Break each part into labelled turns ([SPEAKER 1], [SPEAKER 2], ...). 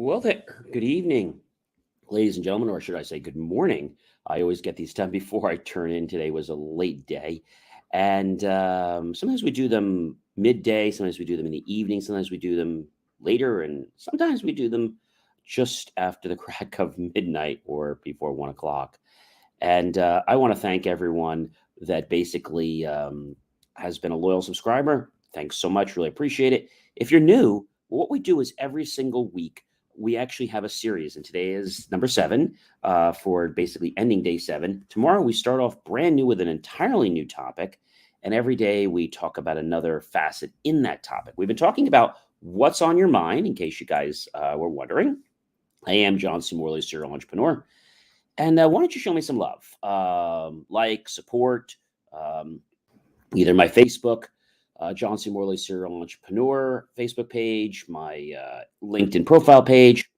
[SPEAKER 1] Well, there. Good evening, ladies and gentlemen, or should I say good morning? I always get these done before I turn in. Today was a late day. And sometimes we do them midday, sometimes we do them in the evening, sometimes we do them later, and sometimes we do them just after the crack of midnight or before 1 o'clock. And I want to thank everyone that basically has been a loyal subscriber. Thanks so much. Really appreciate it. If you're new, what we do is every single week, we actually have a series. And today is number 7 for basically ending day 7. Tomorrow, we start off brand new with an entirely new topic. And every day, we talk about another facet in that topic. We've been talking about what's on your mind, in case you guys were wondering. I am John C. Morley, serial entrepreneur. And why don't you show me some love? Like, support, um, either my Facebook, John C. Morley Serial Entrepreneur Facebook page, my LinkedIn profile page,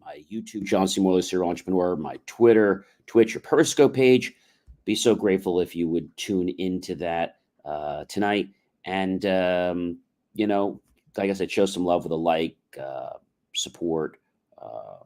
[SPEAKER 1] my YouTube, John C. Morley Serial Entrepreneur, my Twitter, Twitch, or Periscope page. Be so grateful if you would tune into that tonight. And, like I said, show some love with a like, support,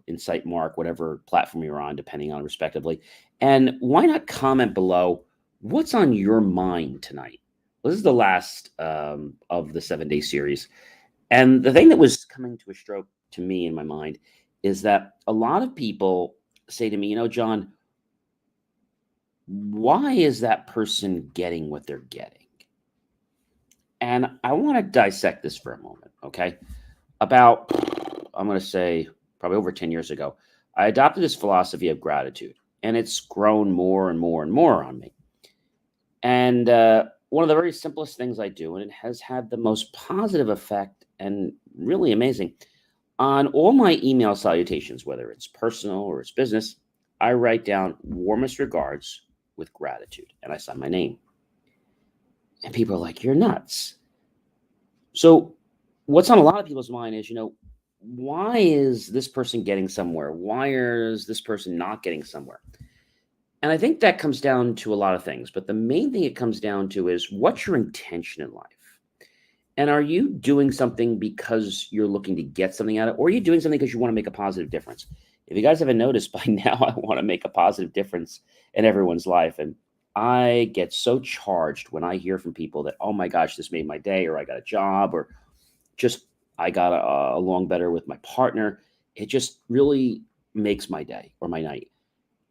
[SPEAKER 1] Insight Mark, whatever platform you're on, depending on respectively. And why not comment below what's on your mind tonight? Well, this is the last of the 7-day series. And the thing that was coming to a stroke to me in my mind is that a lot of people say to me, John, why is that person getting what they're getting? And I want to dissect this for a moment, okay? About, I'm going to say, probably over 10 years ago, I adopted this philosophy of gratitude, and it's grown more and more and more on me. And one of the very simplest things I do, and it has had the most positive effect and really amazing, on all my email salutations, whether it's personal or it's business, I write down warmest regards with gratitude, and I sign my name. And people are like, you're nuts. So what's on a lot of people's mind is, why is this person getting somewhere? Why is this person not getting somewhere? And I think that comes down to a lot of things. But the main thing it comes down to is what's your intention in life? And are you doing something because you're looking to get something out of it? Or are you doing something because you want to make a positive difference? If you guys haven't noticed by now, I want to make a positive difference in everyone's life. And I get so charged when I hear from people that, oh my gosh, this made my day, or I got a job, or just I got along better with my partner. It just really makes my day or my night.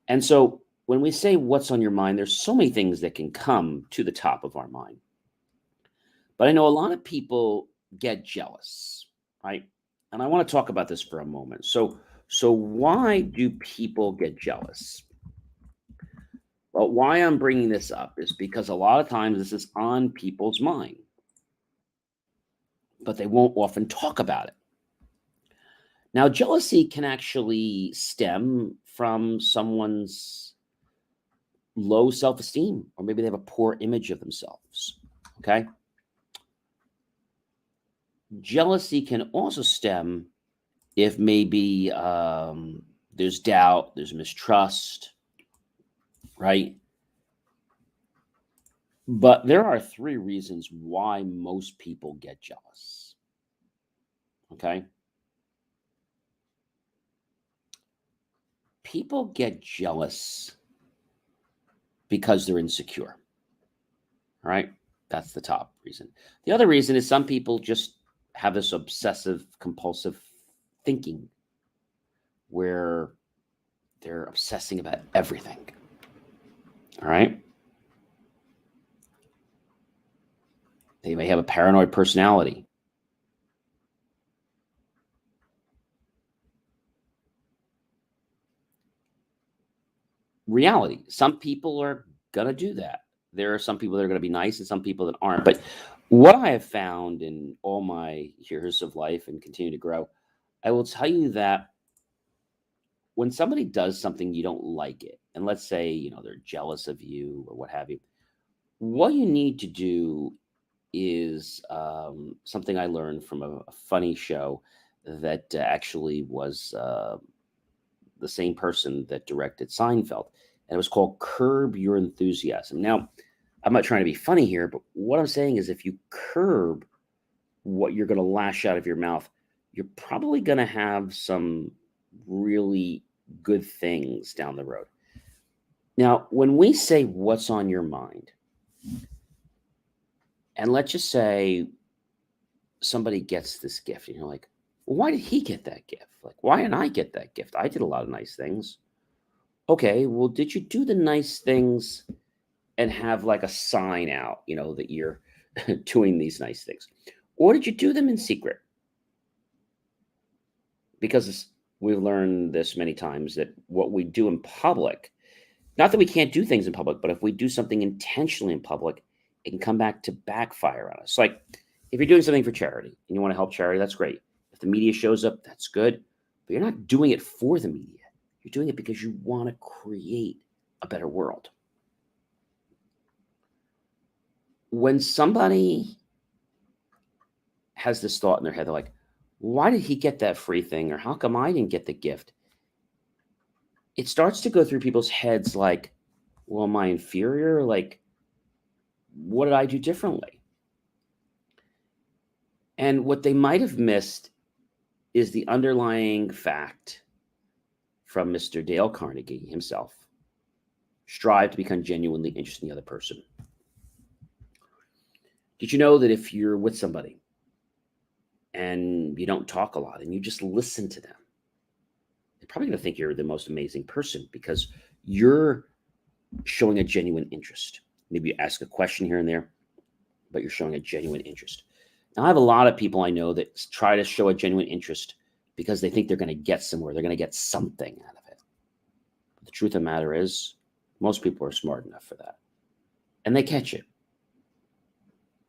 [SPEAKER 1] And so when we say what's on your mind, there's so many things that can come to the top of our mind. But I know a lot of people get jealous, right? And I want to talk about this for a moment. So why do people get jealous? Well, why I'm bringing this up is because a lot of times this is on people's mind, but they won't often talk about it. Now, jealousy can actually stem from someone's low self-esteem, or maybe they have a poor image of themselves. Okay. Jealousy can also stem if maybe there's doubt, there's mistrust, right? But there are 3 reasons why most people get jealous. Okay. People get jealous because they're insecure. All right. That's the top reason. The other reason is some people just have this obsessive compulsive thinking where they're obsessing about everything. All right. They may have a paranoid personality. Reality. Some people are going to do that. There are some people that are going to be nice and some people that aren't. But what I have found in all my years of life and continue to grow, I will tell you that when somebody does something you don't like it, and let's say, they're jealous of you or what have you, what you need to do is something I learned from a funny show that actually was the same person that directed Seinfeld. And it was called Curb Your Enthusiasm. Now, I'm not trying to be funny here, but what I'm saying is if you curb what you're going to lash out of your mouth, you're probably going to have some really good things down the road. Now, when we say what's on your mind, and let's just say somebody gets this gift, and you're like, well, why did he get that gift? Like, why didn't I get that gift? I did a lot of nice things. Okay, well, did you do the nice things and have like a sign out, that you're doing these nice things? Or did you do them in secret? Because we've learned this many times that what we do in public, not that we can't do things in public, but if we do something intentionally in public, it can come back to backfire on us. Like if you're doing something for charity and you want to help charity, that's great. If the media shows up, that's good. But you're not doing it for the media. You're doing it because you want to create a better world. When somebody has this thought in their head, they're like, why did he get that free thing? Or how come I didn't get the gift? It starts to go through people's heads like, well, am I inferior? Like, what did I do differently? And what they might have missed is the underlying fact from Mr. Dale Carnegie himself. Strive to become genuinely interested in the other person. Did you know that if you're with somebody and you don't talk a lot and you just listen to them, they're probably going to think you're the most amazing person because you're showing a genuine interest. Maybe you ask a question here and there, but you're showing a genuine interest. Now, I have a lot of people I know that try to show a genuine interest because they think they're going to get somewhere. They're going to get something out of it. But the truth of the matter is, most people are smart enough for that. And they catch it.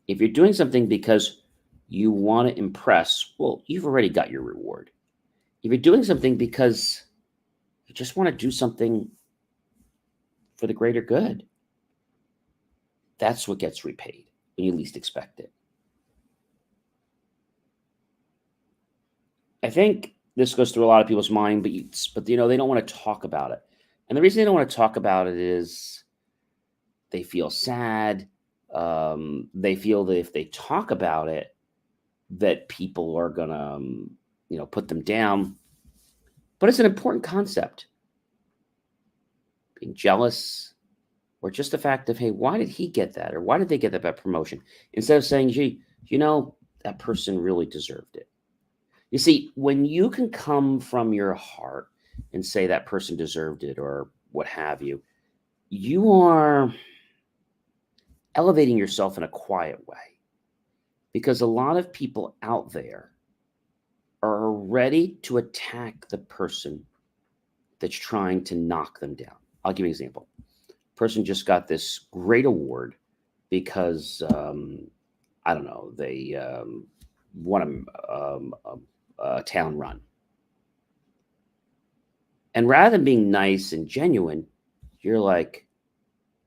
[SPEAKER 1] If you're doing something because you want to impress, well, you've already got your reward. If you're doing something because you just want to do something for the greater good, that's what gets repaid when you least expect it. I think this goes through a lot of people's mind, but they don't want to talk about it. And the reason they don't want to talk about it is they feel sad. They feel that if they talk about it, that people are gonna, put them down. But it's an important concept. Being jealous, or just the fact of, hey, why did he get that, or why did they get that promotion? Instead of saying, gee, that person really deserved it. You see, when you can come from your heart and say that person deserved it or what have you, you are elevating yourself in a quiet way. Because a lot of people out there are ready to attack the person that's trying to knock them down. I'll give you an example. Person just got this great award because, I don't know, they won a town run. And rather than being nice and genuine, you're like,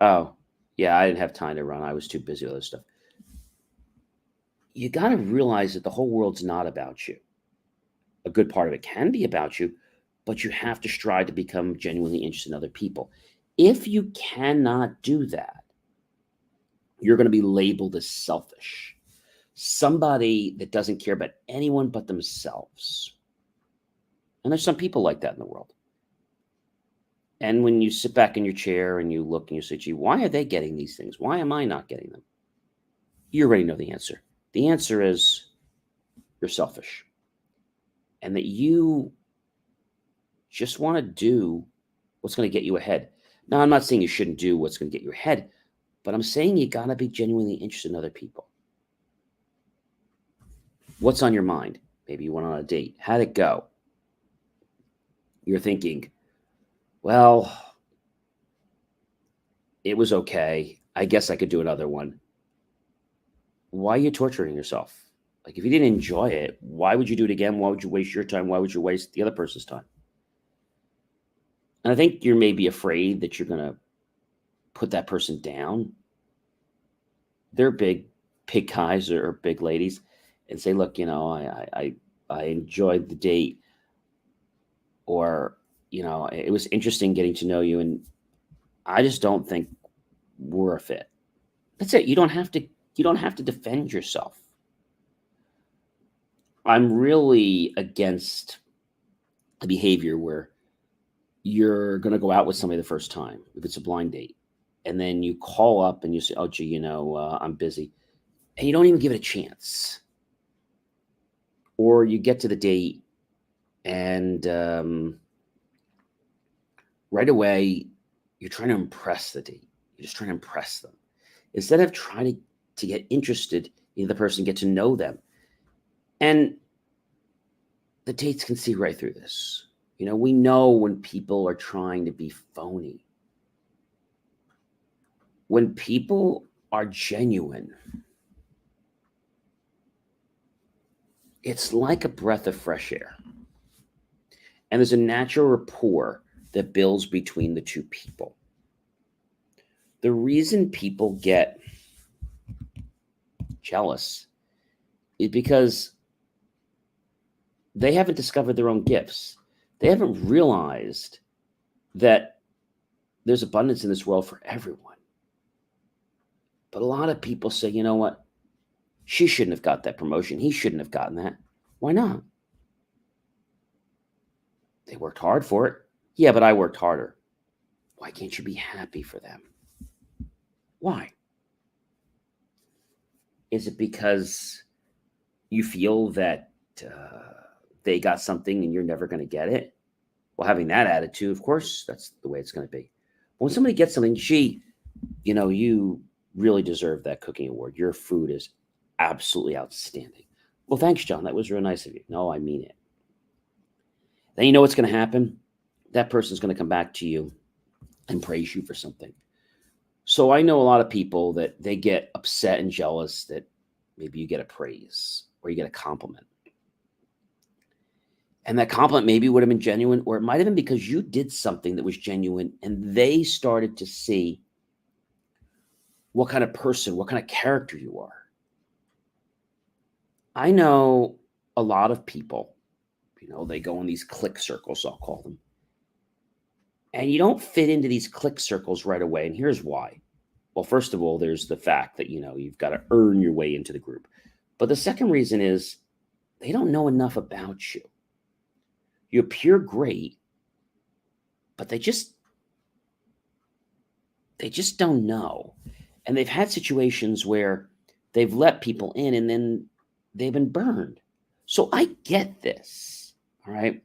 [SPEAKER 1] oh, yeah, I didn't have time to run. I was too busy with other stuff. You got to realize that the whole world's not about you. A good part of it can be about you, but you have to strive to become genuinely interested in other people. If you cannot do that, you're going to be labeled as selfish. Somebody that doesn't care about anyone but themselves. And there's some people like that in the world. And when you sit back in your chair and you look and you say, gee, why are they getting these things? Why am I not getting them? You already know the answer. The answer is you're selfish. And that you just want to do what's going to get you ahead. Now, I'm not saying you shouldn't do what's going to get you ahead, but I'm saying you got to be genuinely interested in other people. What's on your mind? Maybe you went on a date. How'd it go? You're thinking, well, it was okay. I guess I could do another one. Why are you torturing yourself? Like, if you didn't enjoy it, why would you do it again? Why would you waste your time? Why would you waste the other person's time? And I think you're maybe afraid that you're going to put that person down. They're big guys or big ladies and say, look, I enjoyed the date, or, it was interesting getting to know you, and I just don't think we're a fit. That's it. You don't have to defend yourself. I'm really against a behavior where you're going to go out with somebody the first time, if it's a blind date, and then you call up and you say, "Oh, gee, I'm busy," and you don't even give it a chance, or you get to the date and right away you're trying to impress the date. You're just trying to impress them instead of trying to get interested in the person, get to know them, and the dates can see right through this. We know when people are trying to be phony. When people are genuine, it's like a breath of fresh air. And there's a natural rapport that builds between the two people. The reason people get jealous is because they haven't discovered their own gifts. They haven't realized that there's abundance in this world for everyone. But a lot of people say, you know what? She shouldn't have got that promotion. He shouldn't have gotten that. Why not? They worked hard for it. Yeah, but I worked harder. Why can't you be happy for them? Why? Is it because you feel that they got something and you're never going to get it? Well, having that attitude, of course, that's the way it's going to be. When somebody gets something, gee, you really deserve that cooking award. Your food is absolutely outstanding. Well, thanks, John. That was real nice of you. No, I mean it. Then you know what's going to happen? That person's going to come back to you and praise you for something. So I know a lot of people that they get upset and jealous that maybe you get a praise or you get a compliment. And that compliment maybe would have been genuine, or it might have been because you did something that was genuine and they started to see what kind of person, what kind of character you are. I know a lot of people, they go in these click circles, I'll call them. And you don't fit into these click circles right away. And here's why. Well, first of all, there's the fact that, you've got to earn your way into the group. But the second reason is they don't know enough about you. You appear great, but they just don't know. And they've had situations where they've let people in and then they've been burned. So I get this, all right?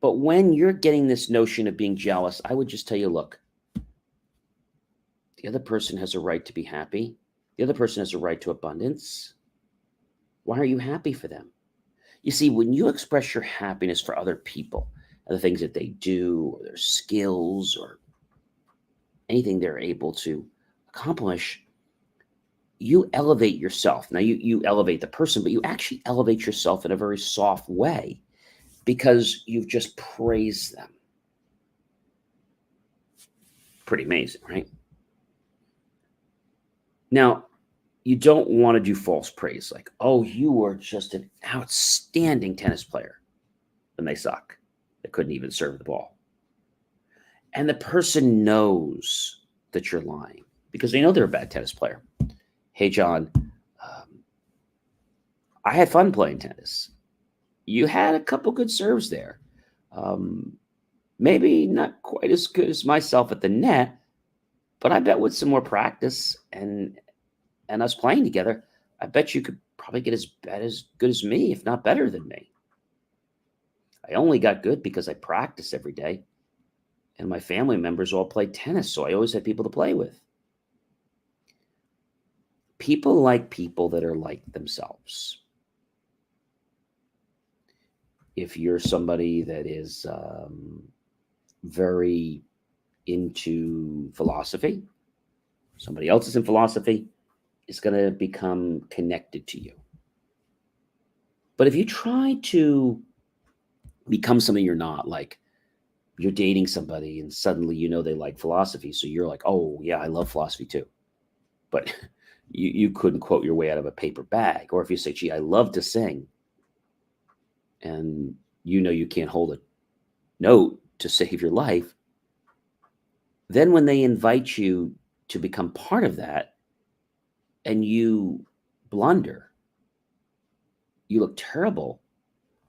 [SPEAKER 1] But when you're getting this notion of being jealous, I would just tell you, look, the other person has a right to be happy. The other person has a right to abundance. Why are you happy for them? You see, when you express your happiness for other people and the things that they do or their skills or anything they're able to accomplish, you elevate yourself. Now, you elevate the person, but you actually elevate yourself in a very soft way because you've just praised them. Pretty amazing, right? Now, you don't want to do false praise like, oh, you are just an outstanding tennis player. And they suck. They couldn't even serve the ball. And the person knows that you're lying because they know they're a bad tennis player. Hey, John, I had fun playing tennis. You had a couple good serves there. Maybe not quite as good as myself at the net, but I bet with some more practice and us playing together, I bet you could probably get as good as me, if not better than me. I only got good because I practiced every day, and my family members all played tennis, so I always had people to play with. People like people that are like themselves. If you're somebody that is very into philosophy, somebody else is in philosophy, is going to become connected to you. But if you try to become something you're not, like you're dating somebody and suddenly they like philosophy, so you're like, oh yeah, I love philosophy too, but you couldn't quote your way out of a paper bag. Or if you say, gee, I love to sing, and you can't hold a note to save your life, then when they invite you to become part of that and you blunder, you look terrible.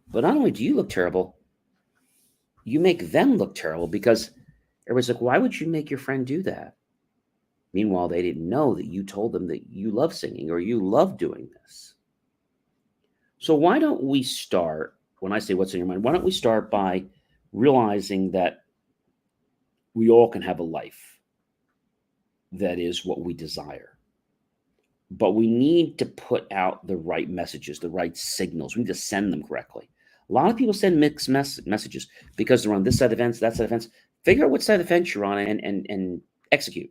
[SPEAKER 1] But not only do you look terrible, you make them look terrible because everybody's like, why would you make your friend do that? Meanwhile, they didn't know that you told them that you love singing or you love doing this. So why don't we start, when I say what's in your mind, why don't we start by realizing that we all can have a life that is what we desire. But we need to put out the right messages, the right signals. We need to send them correctly. A lot of people send mixed messages because they're on this side of the fence, that side of the fence. Figure out what side of the fence you're on and execute.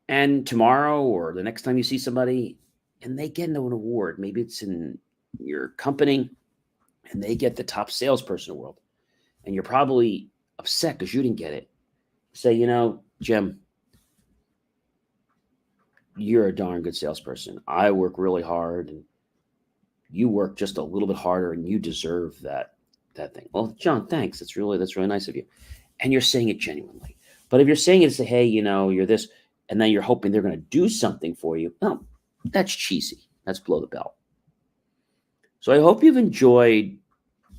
[SPEAKER 1] And tomorrow or the next time you see somebody and they get an award, maybe it's in your company and they get the top salesperson in the world, and you're probably upset because you didn't get it. Say, Jim, you're a darn good salesperson. I work really hard and you work just a little bit harder and you deserve that thing. Well, John, thanks. That's really nice of you. And you're saying it genuinely. But if you're saying it to say, hey, you're this, and then you're hoping they're going to do something for you, well, that's cheesy. That's below the belt. So I hope you've enjoyed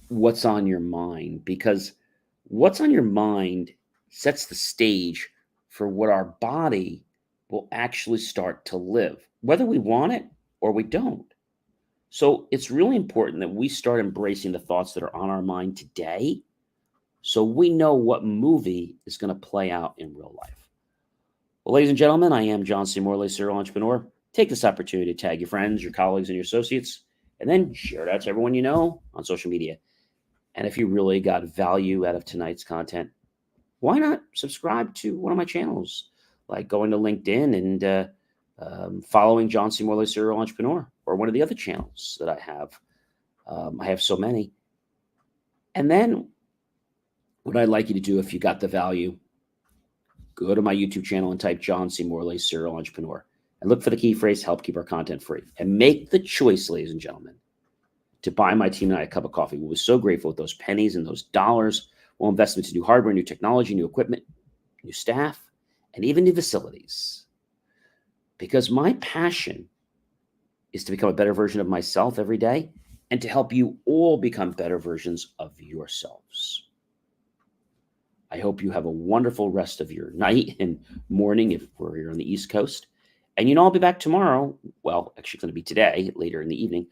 [SPEAKER 1] what's on your mind, because what's on your mind sets the stage for what our body will actually start to live, whether we want it or we don't. So it's really important that we start embracing the thoughts that are on our mind today so we know what movie is going to play out in real life. Well, ladies and gentlemen, I am John C. Morley, serial entrepreneur. Take this opportunity to tag your friends, your colleagues, and your associates, and then share it out to everyone you know on social media. And if you really got value out of tonight's content, why not subscribe to one of my channels, like going to LinkedIn and following John C. Morley, serial entrepreneur, or one of the other channels that I have. I have so many. And then what I'd like you to do, if you got the value, go to my YouTube channel and type John C. Morley, serial entrepreneur, and look for the key phrase, help keep our content free. And make the choice, ladies and gentlemen, to buy my team and I a cup of coffee. We were so grateful with those pennies and those dollars. We'll invest into new hardware, new technology, new equipment, new staff, and even new facilities. Because my passion is to become a better version of myself every day and to help you all become better versions of yourselves. I hope you have a wonderful rest of your night and morning if we're here on the East Coast. And I'll be back tomorrow. Well, actually, it's going to be today, later in the evening,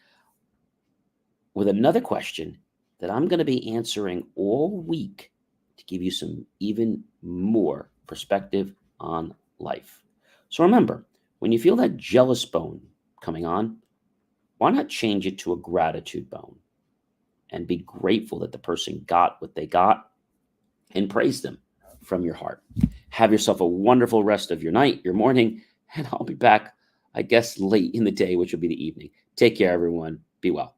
[SPEAKER 1] with another question that I'm going to be answering all week to give you some even more perspective on life. So remember, when you feel that jealous bone coming on, why not change it to a gratitude bone and be grateful that the person got what they got and praise them from your heart. Have yourself a wonderful rest of your night, your morning, and I'll be back, I guess, late in the day, which will be the evening. Take care, everyone. Be well.